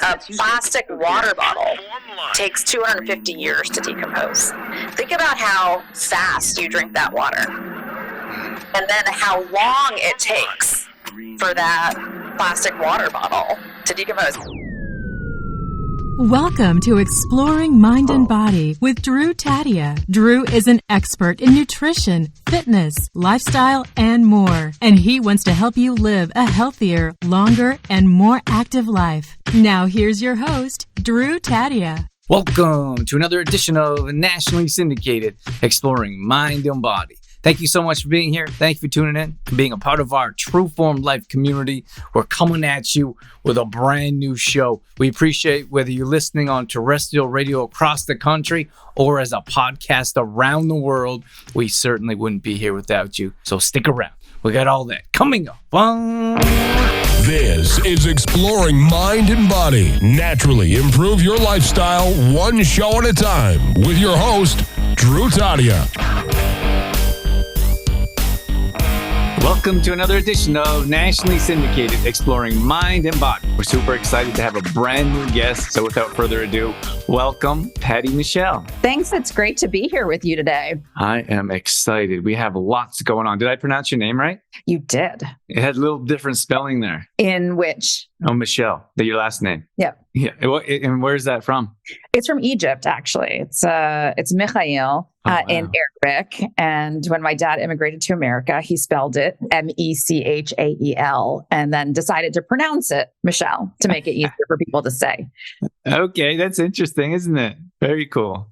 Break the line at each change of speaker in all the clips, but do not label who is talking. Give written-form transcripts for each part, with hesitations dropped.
a plastic water bottle takes 250 years to decompose. Think about how fast you drink that water, and then how long it takes for that plastic water bottle to decompose.
Welcome to Exploring Mind and Body with Drew Tadia. Drew is an expert in nutrition, fitness, lifestyle, and more. And he wants to help you live a healthier, longer, and more active life. Now here's your host, Drew Tadia.
Welcome to another edition of nationally syndicated Exploring Mind and Body. Thank you so much for being here. Thank you for tuning in and being a part of our True Form Life community. We're coming at you with a brand new show. We appreciate whether you're listening on terrestrial radio across the country or as a podcast around the world. We certainly wouldn't be here without you. So stick around. We got all that coming up.
This is Exploring Mind and Body. Naturally improve your lifestyle one show at a time with your host, Drew Tadia.
Welcome to another edition of nationally syndicated Exploring Mind and Body. We're super excited to have a brand new guest. So without further ado, welcome, Patty Mechael.
Thanks. It's great to be here with you today.
I am excited. We have lots going on. Did I pronounce your name right?
You did.
It had a little different spelling there.
In which?
Oh, Mechael, your last name.
Yep.
Yeah. And where's that from?
It's from Egypt, actually. It's Mechael in Arabic. And when my dad immigrated to America, he spelled it Mechael and then decided to pronounce it Mechael to make it easier for people to say.
Okay, that's interesting, isn't it? Very cool.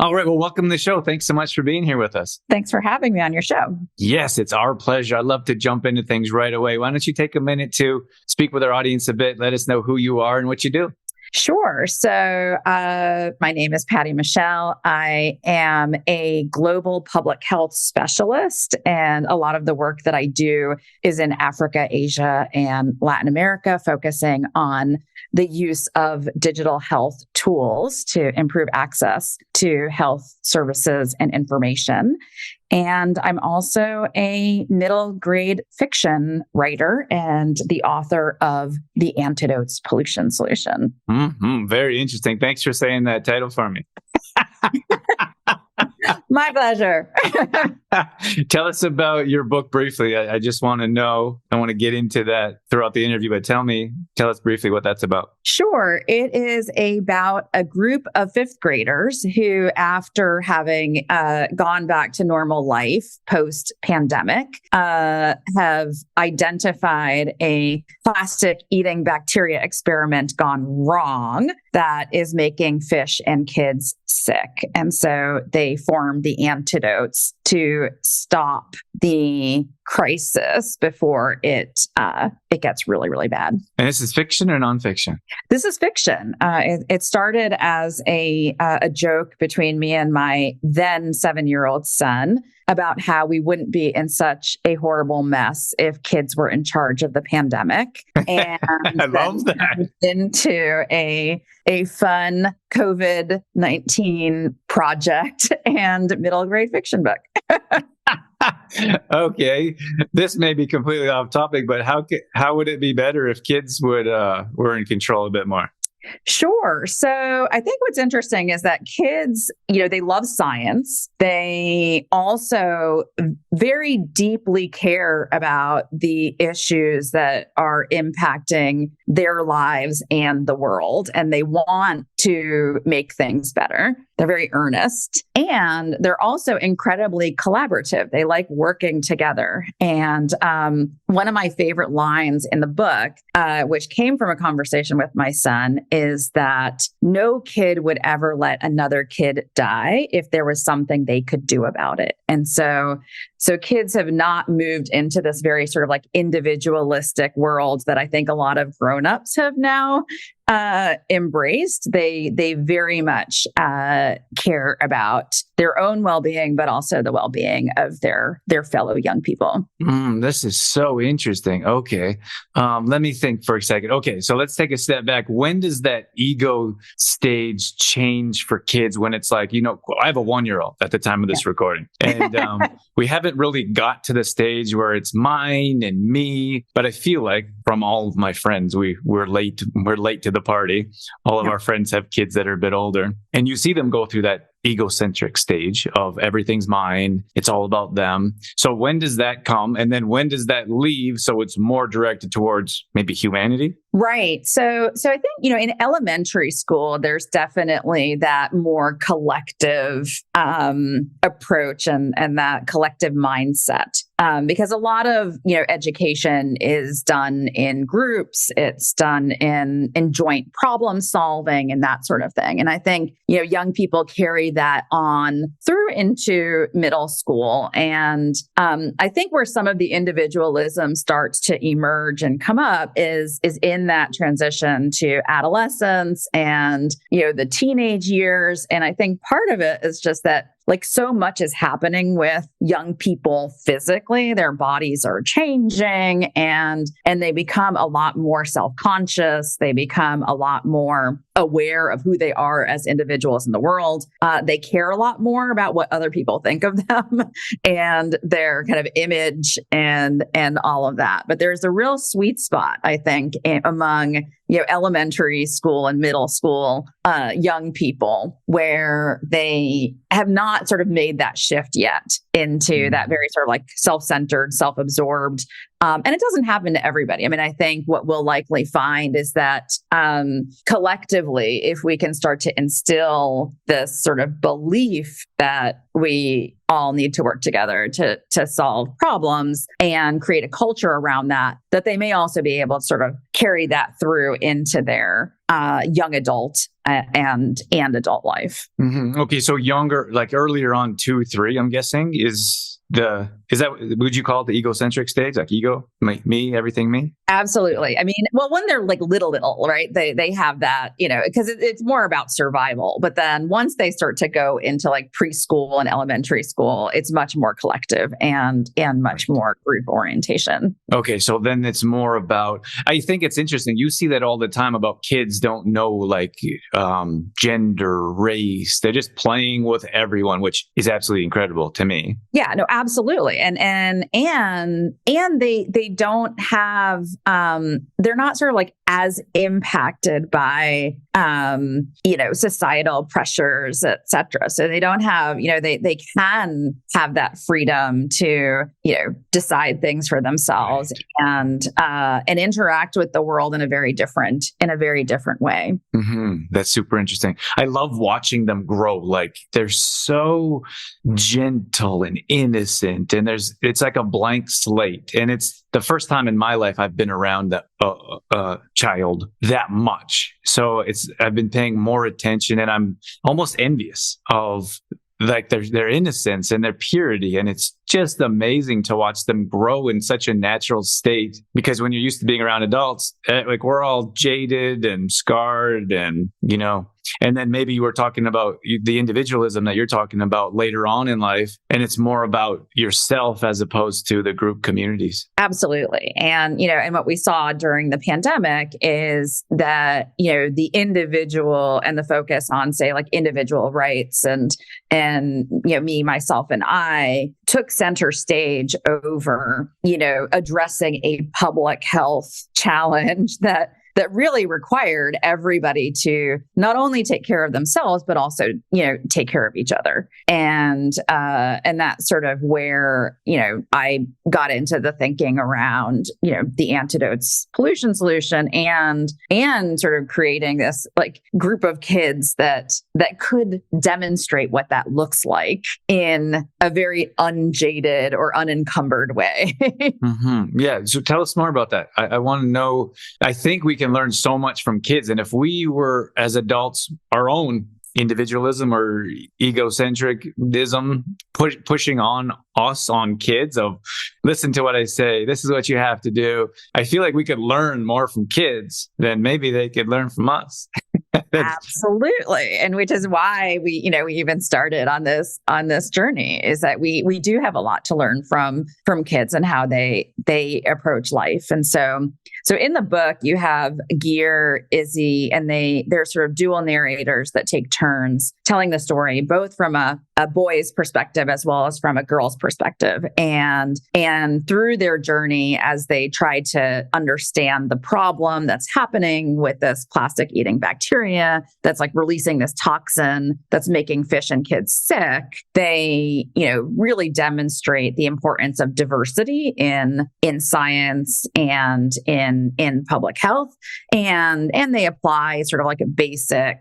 All right. Well, welcome to the show. Thanks so much for being here with us.
Thanks for having me on your show.
Yes, it's our pleasure. I'd love to jump into things right away. Why don't you take a minute to speak with our audience a bit? Let us know who you are and what you do.
Sure. So my name is Patty Mechael. I am a global public health specialist, and a lot of the work that I do is in Africa, Asia, and Latin America, focusing on the use of digital health tools to improve access to health services and information. And I'm also a middle grade fiction writer and the author of the Antidotes pollution solution.
Mm-hmm. Very interesting. Thanks for saying that title for me.
My pleasure.
Tell us about your book briefly. I just want to know. I want to get into that throughout the interview, but tell us briefly what that's about.
Sure. It is about a group of fifth graders who, after having gone back to normal life post-pandemic, have identified a plastic eating bacteria experiment gone wrong that is making fish and kids sick. And so they formed the Antidotes to stop the crisis before it gets really, really bad.
And this is fiction or nonfiction?
This is fiction. It started as a joke between me and my then 7-year-old son about how we wouldn't be in such a horrible mess if kids were in charge of the pandemic. And
I love that.
Into a fun COVID-19 project and middle grade fiction book.
Okay, this may be completely off topic, but how would it be better if kids were in control a bit more?
Sure. So I think what's interesting is that kids, they love science. They also very deeply care about the issues that are impacting their lives and the world, and they want to make things better. They're very earnest, and they're also incredibly collaborative. They like working together. And one of my favorite lines in the book, which came from a conversation with my son, is that no kid would ever let another kid die if there was something they could do about it. And so kids have not moved into this very sort of like individualistic world that I think a lot of grownups have now embraced. They very much care about their own well-being, but also the well-being of their fellow young people.
This is so interesting. Okay. Let me think for a second. Okay. So let's take a step back. When does that ego stage change for kids when it's like, I have a 1-year-old at the time of this recording, and we haven't really got to the stage where it's mine and me, but I feel like from all of my friends, we're late to
the party. All of our friends have kids that are a bit older, and you see them go through that egocentric stage of everything's mine. It's all about them. So when does that come? And then when does that leave? So it's more directed towards maybe humanity?
Right. So I think, in elementary school, there's definitely that more collective approach and that collective mindset. Because a lot of, education is done in groups, it's done in joint problem solving and that sort of thing. And I think, young people carry that on through into middle school. And I think where some of the individualism starts to emerge and come up is in that transition to adolescence and, the teenage years. And I think part of it is just that so much is happening with young people physically. Their bodies are changing and they become a lot more self-conscious. They become a lot more aware of who they are as individuals in the world. They care a lot more about what other people think of them and their kind of image and all of that. But there's a real sweet spot, I think, among elementary school and middle school young people where they have not sort of made that shift yet into that very sort of self-centered, self-absorbed. And it doesn't happen to everybody. I mean, I think what we'll likely find is that collectively, if we can start to instill this sort of belief that we all need to work together to solve problems and create a culture around that they may also be able to sort of carry that through into their young adult and adult life.
Mm-hmm. Okay, so younger, earlier on 2, 3, I'm guessing is that, would you call it the egocentric stage? Like ego, me, everything me?
Absolutely. I mean, well, when they're little, right? They have that, because it's more about survival. But then once they start to go into preschool and elementary school, it's much more collective and much more group orientation.
Okay. So then it's more about, I think it's interesting. You see that all the time about kids don't know gender, race. They're just playing with everyone, which is absolutely incredible to me.
Yeah, no, absolutely. And they don't have, they're not sort of as impacted by, societal pressures, et cetera. So they don't have, they can have that freedom to, decide things for themselves and interact with the world in a very different way.
Mm-hmm. That's super interesting. I love watching them grow. They're so gentle and innocent, and it's like a blank slate. And it's the first time in my life I've been around a child that much. So I've been paying more attention, and I'm almost envious of their innocence and their purity. And it's just amazing to watch them grow in such a natural state, because when you're used to being around adults, we're all jaded and scarred and, and then maybe you were talking about the individualism that you're talking about later on in life. And it's more about yourself as opposed to the group communities.
Absolutely. And, and what we saw during the pandemic is that, the individual and the focus on, say, individual rights and me, myself, and I took center stage over, addressing a public health challenge that really required everybody to not only take care of themselves, but also, take care of each other. And that's sort of where, I got into the thinking around, the Antidotes pollution solution and sort of creating this group of kids that could demonstrate what that looks like in a very unjaded or unencumbered way.
Mm-hmm. Yeah. So tell us more about that. I want to know, I think we can learn so much from kids. And if we were, as adults, our own individualism or egocentricism pushing on us on kids of, listen to what I say, this is what you have to do. I feel like we could learn more from kids than maybe they could learn from us.
Absolutely. And which is why we even started on this journey, is that we do have a lot to learn from kids and how they approach life. And so in the book, you have Gear, Izzy, and they're sort of dual narrators that take turns telling the story, both from a boy's perspective as well as from a girl's perspective. And through their journey, as they try to understand the problem that's happening with this plastic eating bacteria that's like releasing this toxin that's making fish and kids sick, they, really demonstrate the importance of diversity in science and in public health. And they apply sort of like a basic,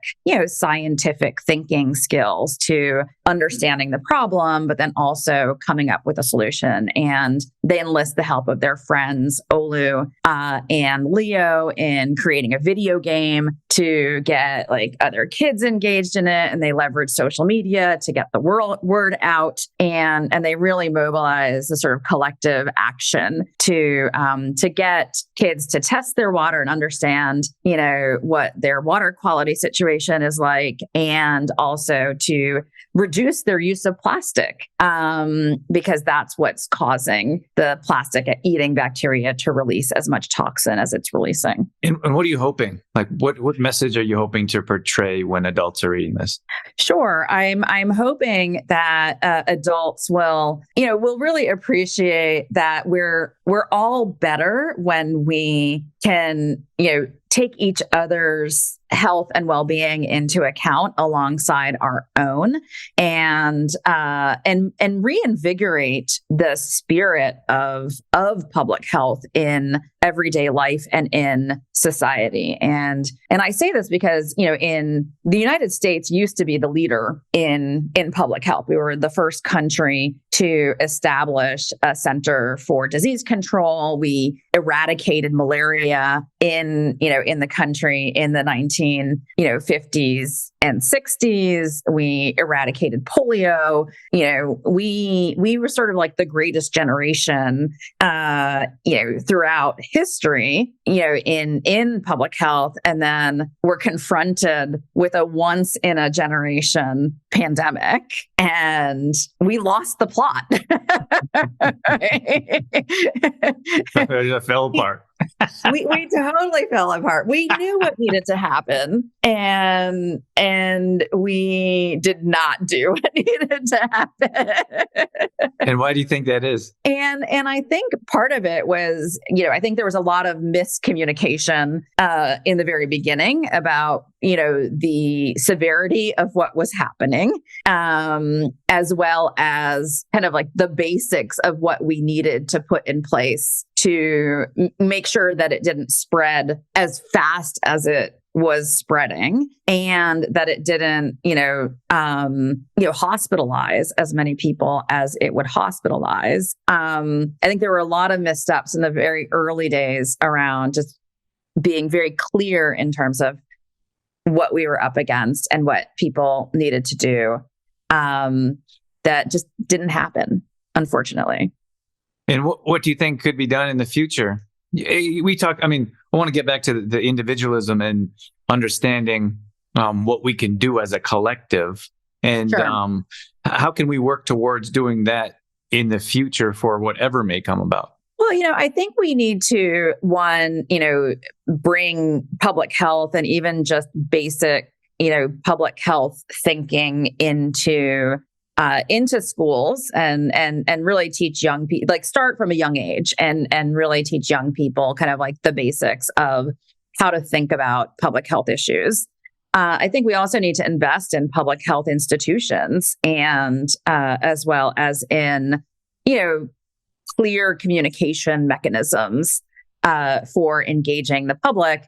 scientific thinking skills to understanding the problem, but then also coming up with a solution. And they enlist the help of their friends, Olu and Leo, in creating a video game to get like other kids engaged in it. And they leverage social media to get the word out. And they really mobilize a sort of collective action to get kids to test their water and understand, what their water quality situation is like, and also to reduce their use of plastic, because that's what's causing the plastic eating bacteria to release as much toxin as it's releasing.
And what are you hoping? Like, what message are you hoping to portray when adults are reading this?
Sure, I'm hoping that adults will really appreciate that we're all better when we can take each other's health and well-being into account alongside our own, and reinvigorate the spirit of public health in everyday life and in society. And I say this because, in the United States used to be the leader in public health. We were the first country to establish a center for disease control. We eradicated malaria in the country in the 1950s and 60s. We eradicated polio. We were sort of like the greatest generation, throughout history, in public health. And then we're confronted with a once in a generation pandemic, and we lost the plot.
It fell apart.
we totally fell apart. We knew what needed to happen, and we did not do what needed to happen.
And why do you think that is?
And I think part of it was, I think there was a lot of miscommunication in the very beginning about, the severity of what was happening, as well as kind of like the basics of what we needed to put in place to make sure that it didn't spread as fast as it was spreading, and that it didn't, hospitalize as many people as it would hospitalize. I think there were a lot of missteps in the very early days around just being very clear in terms of what we were up against and what people needed to do. That just didn't happen, unfortunately.
And what do you think could be done in the future? I want to get back to the individualism and understanding what we can do as a collective. And sure. How can we work towards doing that in the future for whatever may come about?
Well, I think we need to, bring public health and even just basic, public health thinking into schools and really teach young people, like start from a young age and really teach young people kind of like the basics of how to think about public health issues. I think we also need to invest in public health institutions and as well as in, clear communication mechanisms for engaging the public.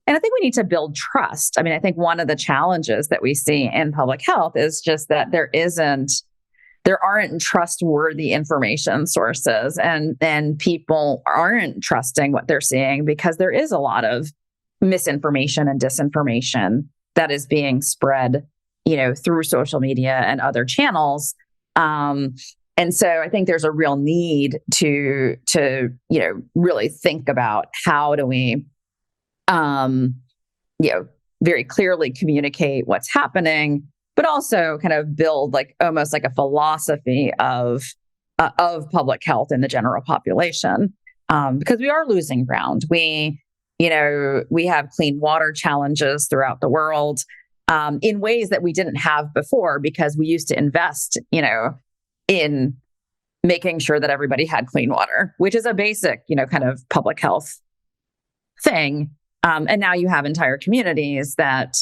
And I think we need to build trust. I think one of the challenges that we see in public health is just that there aren't trustworthy information sources, and people aren't trusting what they're seeing because there is a lot of misinformation and disinformation that is being spread, through social media and other channels. And so I think there's a real need to really think about how do we, very clearly communicate what's happening, but also kind of build like almost like a philosophy of public health in the general population, because we are losing ground. We have clean water challenges throughout the world in ways that we didn't have before, because we used to invest, in making sure that everybody had clean water, which is a basic, kind of public health thing. And now you have entire communities that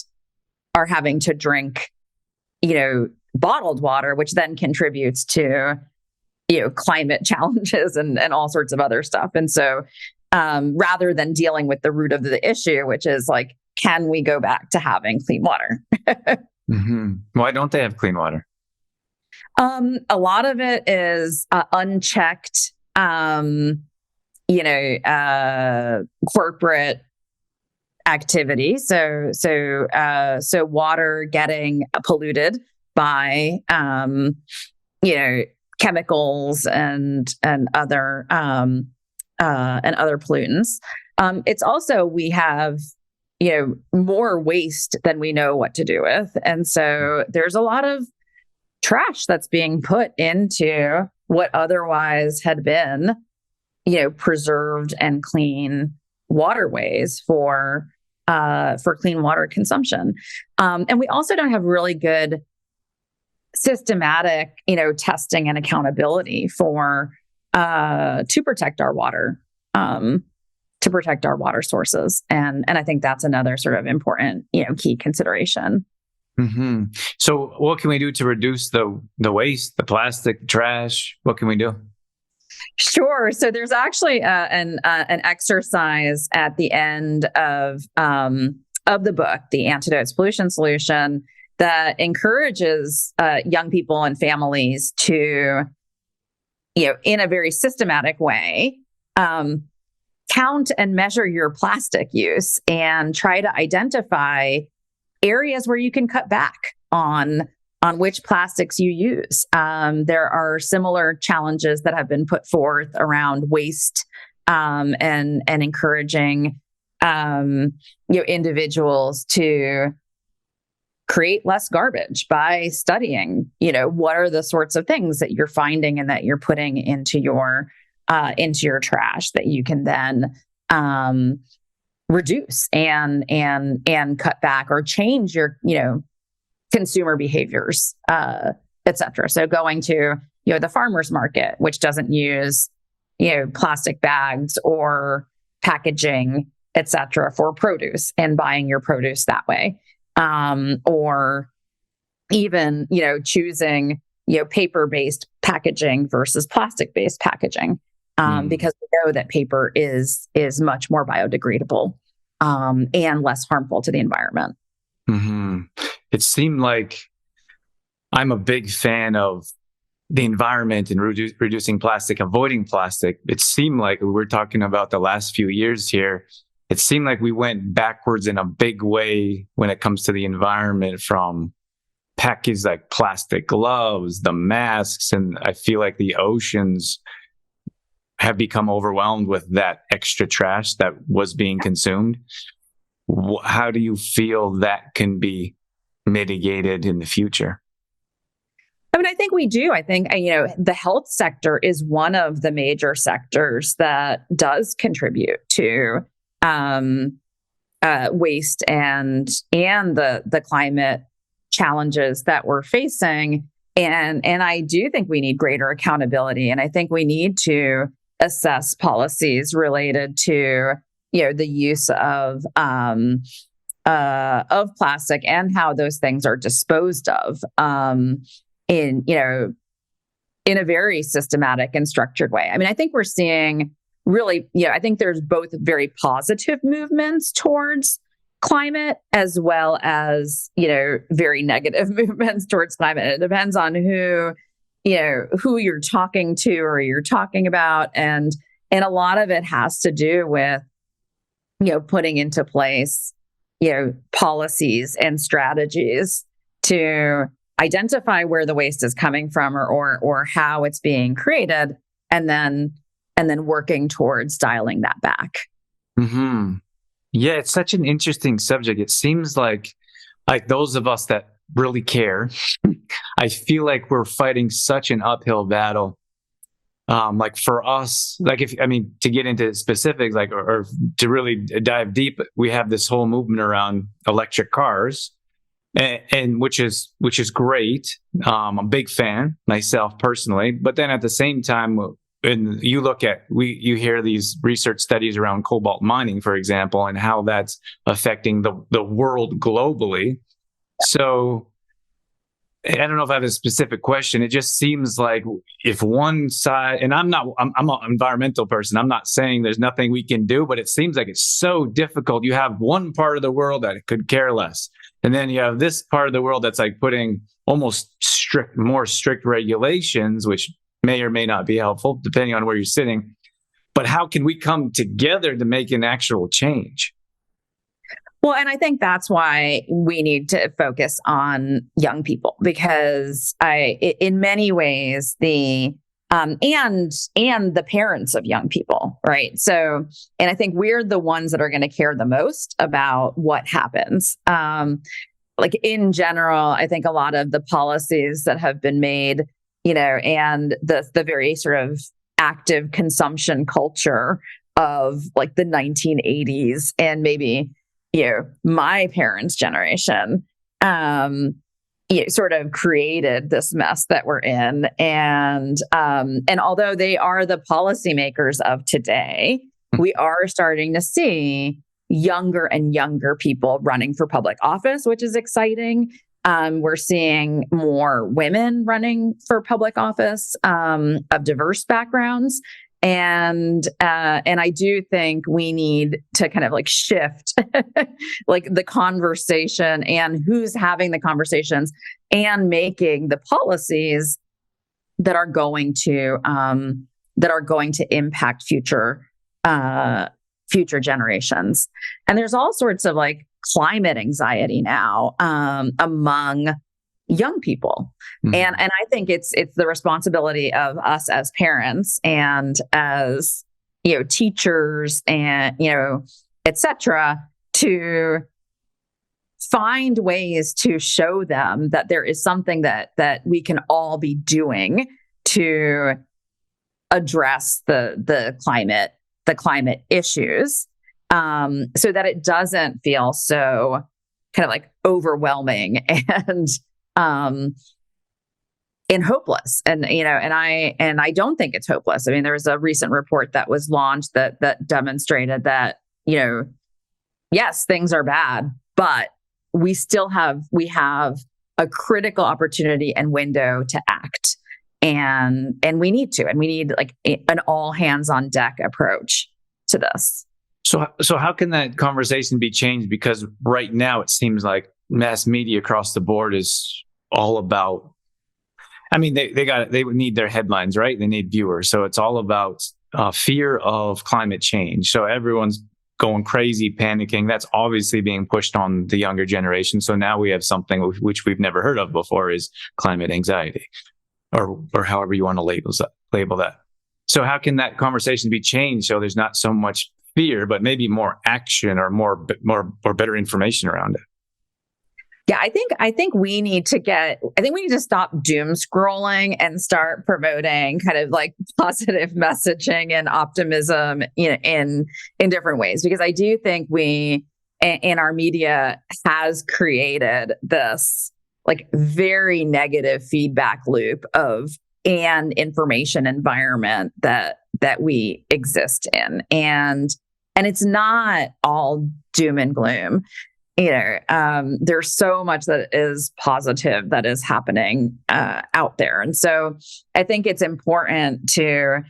are having to drink, bottled water, which then contributes to, climate challenges and all sorts of other stuff. And so rather than dealing with the root of the issue, which is like, can we go back to having clean water?
Mm-hmm. Why don't they have clean water?
A lot of it is unchecked, corporate activity. So water getting polluted by, chemicals and other pollutants. It's also, we have, more waste than we know what to do with. And so there's a lot of trash that's being put into what otherwise had been, preserved and clean waterways for clean water consumption. And we also don't have really good systematic, testing and accountability for to protect our water, to protect our water sources. And I think that's another sort of important, key consideration.
Mm-hmm. So what can we do to reduce the waste, the plastic, trash? What can we do?
Sure. So there's actually an exercise at the end of the book, The Antidotes Pollution Solution, that encourages young people and families to, in a very systematic way, count and measure your plastic use and try to identify areas where you can cut back on which plastics you use. There are similar challenges that have been put forth around waste, and encouraging individuals to create less garbage by studying, what are the sorts of things that you're finding and that you're putting into your trash that you can then reduce and cut back or change your, consumer behaviors, et cetera. So going to, the farmer's market, which doesn't use, plastic bags or packaging, et cetera, for produce, and buying your produce that way. Or even, choosing, paper-based packaging versus plastic-based packaging. Because we know that paper is much more biodegradable, and less harmful to the environment.
Mm-hmm. It seemed like I'm a big fan of the environment and reducing plastic, avoiding plastic. It seemed like we were talking about the last few years here. It seemed like we went backwards in a big way when it comes to the environment, from packages like plastic gloves, the masks, and I feel like the oceans have become overwhelmed with that extra trash that was being consumed. How do you feel that can be mitigated in the future?
I mean, I think we do. I think, the health sector is one of the major sectors that does contribute to waste and the climate challenges that we're facing. And I do think we need greater accountability. And I think we need to assess policies related to, the use of plastic and how those things are disposed of, in a very systematic and structured way. I mean, I think we're seeing really, I think there's both very positive movements towards climate as well as, very negative movements towards climate. It depends on who you're talking to or you're talking about. And a lot of it has to do with, putting into place, policies and strategies to identify where the waste is coming from or how it's being created, and then working towards dialing that back.
Mm-hmm. Yeah, it's such an interesting subject. It seems like those of us that really care, I feel like we're fighting such an uphill battle. Like for us, like if I mean to get into specifics, like or to really dive deep, we have this whole movement around electric cars, and which is great. I'm a big fan myself personally, but then at the same time, and you look at you hear these research studies around cobalt mining, for example, and how that's affecting the world globally. So I don't know if I have a specific question. It just seems like if one side, and I'm an environmental person. I'm not saying there's nothing we can do, but it seems like it's so difficult. You have one part of the world that could care less. And then you have this part of the world that's like putting almost more strict regulations, which may or may not be helpful depending on where you're sitting. But how can we come together to make an actual change?
Well, and I think that's why we need to focus on young people, because in many ways, and the parents of young people, right? So, and I think we're the ones that are going to care the most about what happens. Like in general, I think a lot of the policies that have been made, and the very sort of active consumption culture of like the 1980s and maybe my parents' generation, sort of created this mess that we're in. And although they are the policymakers of today, we are starting to see younger and younger people running for public office, which is exciting. We're seeing more women running for public office of diverse backgrounds. And I do think we need to kind of like shift like the conversation and who's having the conversations and making the policies that are going to impact future generations. And there's all sorts of like climate anxiety now among young people. Mm-hmm. And I think it's the responsibility of us as parents and as, teachers and, et cetera, to find ways to show them that there is something that we can all be doing to address the climate issues, so that it doesn't feel so kind of like overwhelming and hopeless. And I don't think it's hopeless. I mean, there was a recent report that was launched that demonstrated that, yes, things are bad, but we have a critical opportunity and window to act. And we need like an all hands on deck approach to this.
So how can that conversation be changed? Because right now it seems like mass media across the board is all about, I mean, they need their headlines, right? They need viewers. So it's all about fear of climate change. So everyone's going crazy, panicking. That's obviously being pushed on the younger generation. So now we have something which we've never heard of before, is climate anxiety, or however you want to label that. So how can that conversation be changed so there's not so much fear, but maybe more action or more better information around it?
Yeah, I think we need to stop doom scrolling and start promoting kind of like positive messaging and optimism, in different ways, because I do think we in our media has created this like very negative feedback loop of an information environment that we exist in, and it's not all doom and gloom. There's so much that is positive that is happening out there. And so I think it's important to,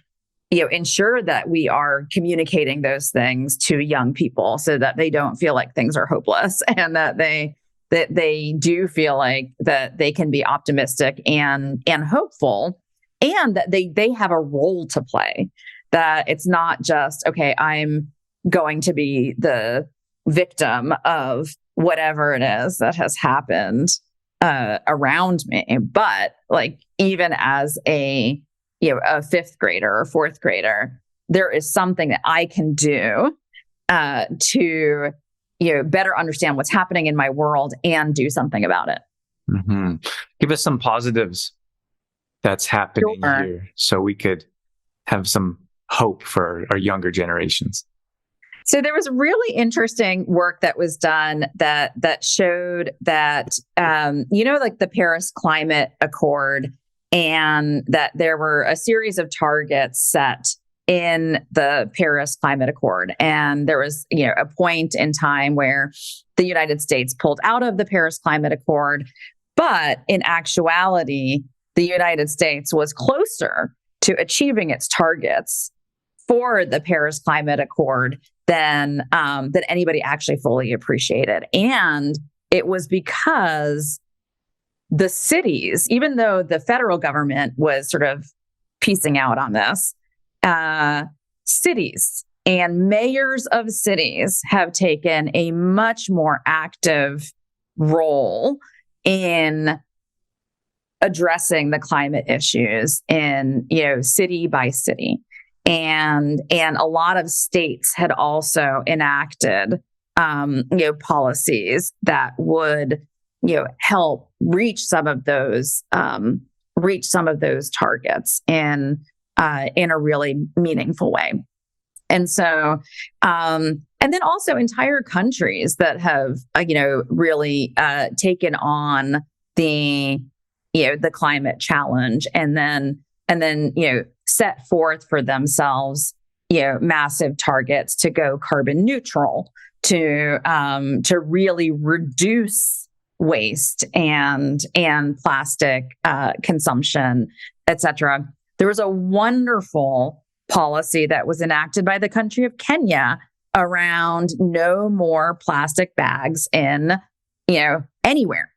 ensure that we are communicating those things to young people so that they don't feel like things are hopeless, and that they do feel like that they can be optimistic and hopeful, and that they have a role to play, that it's not just, okay, I'm going to be the victim of whatever it is that has happened around me, but like even as a fifth grader or fourth grader, there is something that I can do to better understand what's happening in my world and do something about it.
Mm-hmm. Give us some positives that's happening
Sure.
here so we could have some hope for our younger generations.
So there was really interesting work that was done that showed that, like the Paris Climate Accord, and that there were a series of targets set in the Paris Climate Accord. And there was, a point in time where the United States pulled out of the Paris Climate Accord. But in actuality, the United States was closer to achieving its targets for the Paris Climate Accord than anybody actually fully appreciated. And it was because the cities, even though the federal government was sort of piecing out on this, cities and mayors of cities have taken a much more active role in addressing the climate issues in, city by city. And a lot of states had also enacted, policies that would, help reach some of those targets in a really meaningful way. And so, and then also entire countries that have, really taken on the climate challenge, and then set forth for themselves, massive targets to go carbon neutral, to really reduce waste and plastic consumption, et cetera. There was a wonderful policy that was enacted by the country of Kenya around no more plastic bags in, anywhere.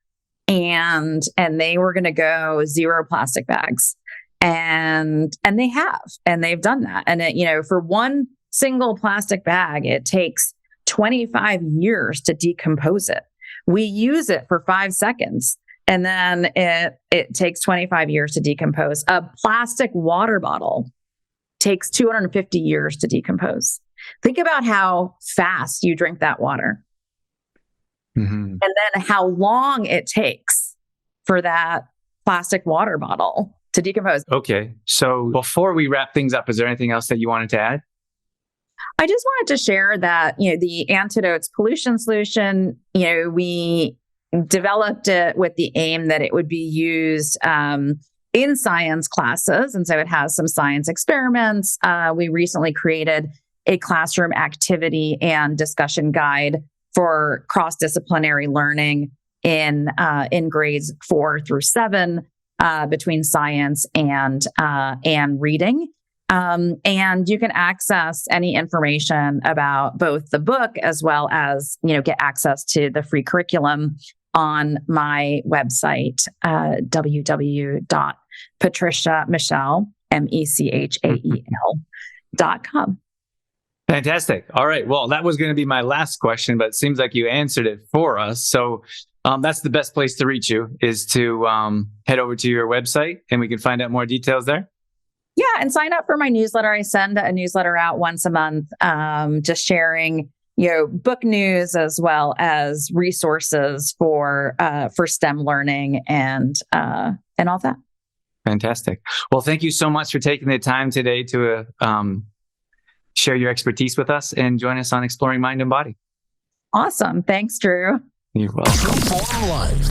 And they were going to go zero plastic bags. And they've done that. And for one single plastic bag, it takes 25 years to decompose it. We use it for 5 seconds, and then it takes 25 years to decompose. A plastic water bottle takes 250 years to decompose. Think about how fast you drink that water. Mm-hmm. And then how long it takes for that plastic water bottle to decompose.
Okay. So before we wrap things up, is there anything else that you wanted to add?
I just wanted to share that, the Antidotes pollution solution, we developed it with the aim that it would be used in science classes. And so it has some science experiments. We recently created a classroom activity and discussion guide for cross-disciplinary learning in grades 4 through 7 between science and reading. And you can access any information about both the book as well as, get access to the free curriculum on my website, www.patricia.com. Mechael.com.
Fantastic. All right. Well, that was going to be my last question, but it seems like you answered it for us. So that's the best place to reach you, is to head over to your website, and we can find out more details there.
Yeah, and sign up for my newsletter. I send a newsletter out once a month, just sharing, book news as well as resources for STEM learning and all that.
Fantastic. Well, thank you so much for taking the time today to share your expertise with us and join us on Exploring Mind and Body.
Awesome. Thanks, Drew.
You're welcome.
For life.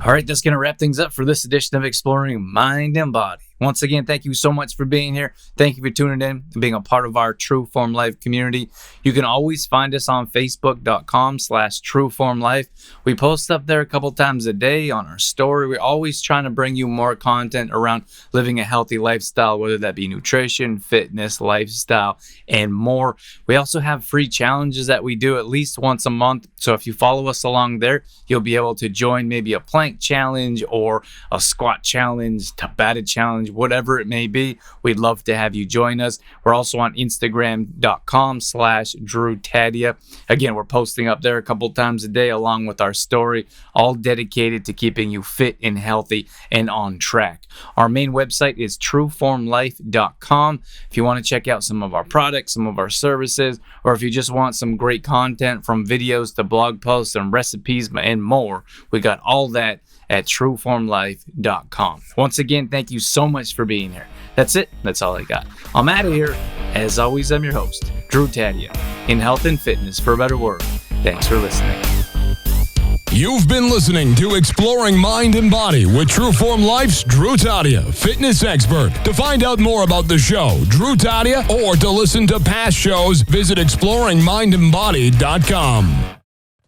All right, that's going to wrap things up for this edition of Exploring Mind and Body. Once again, thank you so much for being here. Thank you for tuning in and being a part of our True Form Life community. You can always find us on Facebook.com/TrueFormLife. We post up there a couple times a day on our story. We're always trying to bring you more content around living a healthy lifestyle, whether that be nutrition, fitness, lifestyle, and more. We also have free challenges that we do at least once a month. So if you follow us along there, you'll be able to join maybe a plank challenge or a squat challenge, Tabata challenge, whatever it may be. We'd love to have you join us. We're also on Instagram.com/DrewTadia. Again, we're posting up there a couple times a day along with our story, all dedicated to keeping you fit and healthy and on track. Our main website is trueformlife.com. If you want to check out some of our products, some of our services, or if you just want some great content from videos to blog posts and recipes and more, we got all that at trueformlife.com. Once again, thank you so much for being here. That's it. That's all I got. I'm out of here. As always, I'm your host, Drew Tadia, in health and fitness for a better world. Thanks for listening.
You've been listening to Exploring Mind and Body with Trueform Life's Drew Tadia, fitness expert. To find out more about the show, Drew Tadia, or to listen to past shows, visit exploringmindandbody.com.